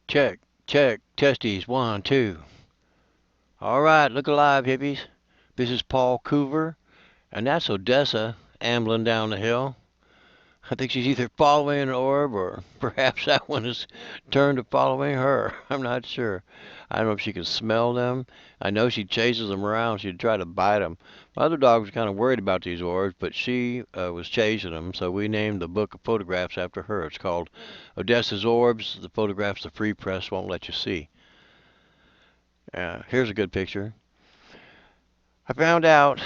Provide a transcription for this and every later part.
Check, check, testes, 1, 2. All right, look alive, hippies. This is Paul Coover, and that's Odessa ambling down the hill. I think she's either following an orb or perhaps that one has turned to following her. I'm not sure. I don't know if she can smell them. I know she chases them around. She'd try to bite them. My other dog was kind of worried about these orbs, but she was chasing them, so we named the book of photographs after her. It's called Odessa's Orbs. The photographs the free press won't let you see. Here's a good picture. I found out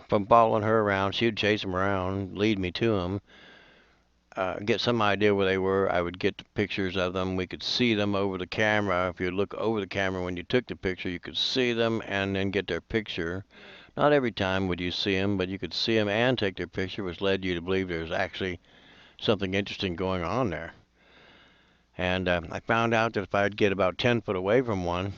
from following her around, she would chase them around, lead me to them. Get some idea where they were. I would get the pictures of them. We could see them over the camera. If you look over the camera when you took the picture, you could see them and then get their picture. Not every time would you see them, but you could see them and take their picture, which led you to believe there was actually something interesting going on there. And I found out that if I'd get about 10 foot away from one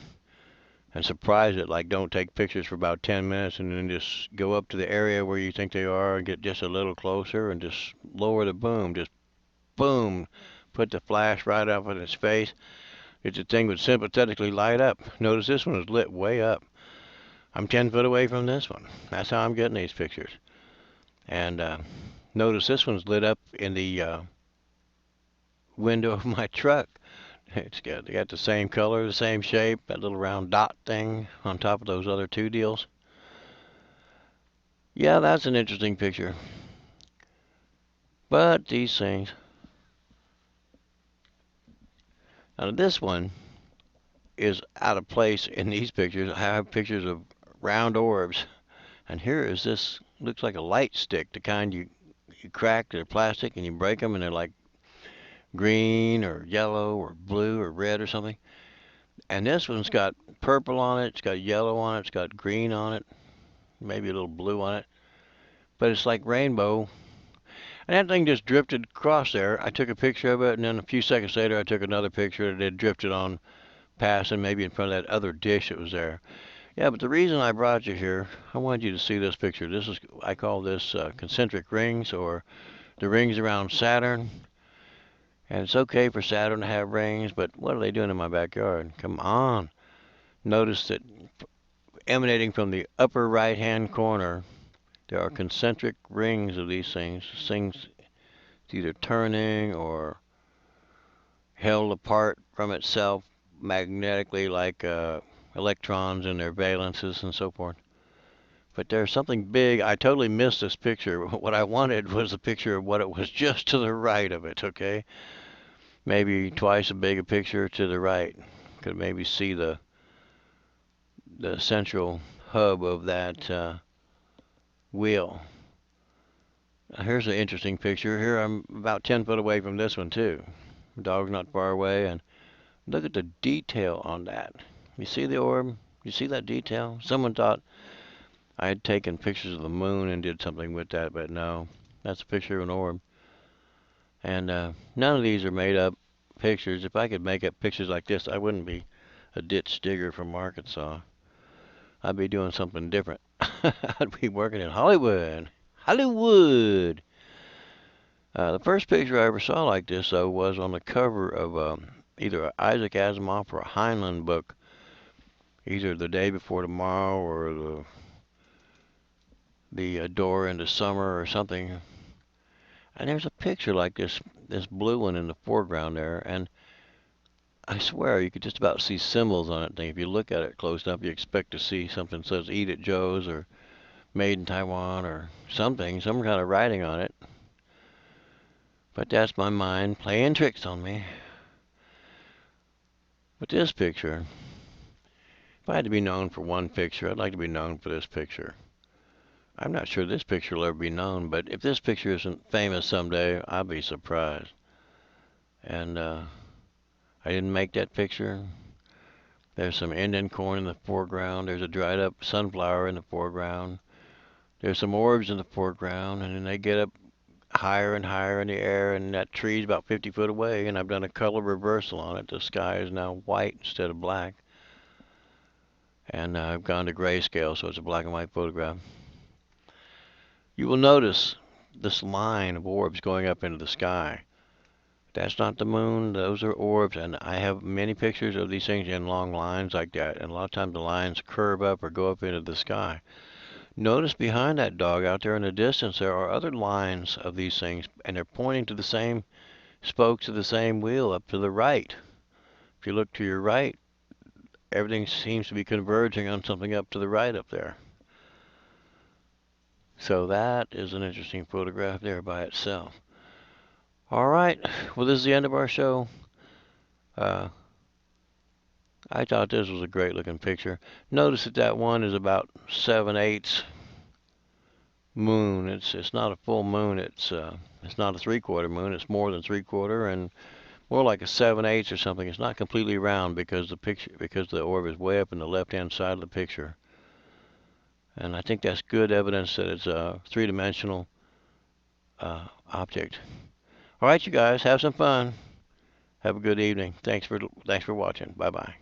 and surprise it, like don't take pictures for about 10 minutes and then just go up to the area where you think they are and get just a little closer and just lower the boom, just boom, put the flash right up in its face, the thing would sympathetically light up. Notice this one is lit way up. I'm 10 foot away from this one. That's how I'm getting these pictures. And notice this one's lit up in the window of my truck. It's got the same color, the same shape, that little round dot thing on top of those other two deals. Yeah, that's an interesting picture. But these things. Now this one is out of place in these pictures. I have pictures of round orbs. And here is this, looks like a light stick, the kind you crack, they're plastic, and you break them, and they're like green or yellow or blue or red or something. And this one's got purple on it, it's got yellow on it, it's got green on it, maybe a little blue on it. But it's like rainbow. And that thing just drifted across there. I took a picture of it, and then a few seconds later I took another picture, and it drifted on past and maybe in front of that other dish that was there. Yeah, but the reason I brought you here, I wanted you to see this picture. This is, I call this concentric rings, or the rings around Saturn. And it's okay for Saturn to have rings, but what are they doing in my backyard? Come on. Notice that emanating from the upper right-hand corner, there are concentric rings of these things. Things either turning or held apart from itself magnetically, like electrons in their valences and so forth. But there's something big. I totally missed this picture. What I wanted was a picture of what it was just to the right of it, okay? Maybe twice as big a picture to the right. Could maybe see the central hub of that wheel. Now here's an interesting picture. Here I'm about 10 foot away from this one too. The dog's not far away, and look at the detail on that. You see the orb? You see that detail? Someone thought I had taken pictures of the moon and did something with that, but no, that's a picture of an orb. And none of these are made up pictures. If I could make up pictures like this, I wouldn't be a ditch digger from Arkansas. I'd be doing something different. I'd be working in Hollywood. Hollywood! The first picture I ever saw like this, though, was on the cover of either an Isaac Asimov or a Heinlein book, either The Day Before Tomorrow or the Door into Summer or something. And there's a picture like this blue one in the foreground there, and I swear you could just about see symbols on it. If you look at it close enough, you expect to see something that says Eat at Joe's or Made in Taiwan or something, some kind of writing on it. But that's my mind playing tricks on me. But this picture, if I had to be known for one picture, I'd like to be known for this picture. I'm not sure this picture will ever be known, but if this picture isn't famous someday, I'll be surprised. And I didn't make that picture. There's some Indian corn in the foreground. There's a dried up sunflower in the foreground. There's some orbs in the foreground, and then they get up higher and higher in the air, and that tree's about 50 foot away, and I've done a color reversal on it. The sky is now white instead of black. And I've gone to grayscale, so it's a black and white photograph. You will notice this line of orbs going up into the sky. That's not the moon. Those are orbs, and I have many pictures of these things in long lines like that, and a lot of times the lines curve up or go up into the sky. Notice behind that dog out there in the distance, there are other lines of these things, and they're pointing to the same spokes of the same wheel up to the right. If you look to your right, everything seems to be converging on something up to the right up there. So that is an interesting photograph there by itself. All right, well, this is the end of our show. I thought this was a great looking picture. Notice that that one is about 7/8 moon. It's not a full moon. It's not a 3/4 moon. It's more than 3/4 and more like a 7/8 or something. It's not completely round because the orb is way up in the left-hand side of the picture. And I think that's good evidence that it's a three-dimensional object. All right, you guys, have some fun. Have a good evening. Thanks for watching. Bye bye.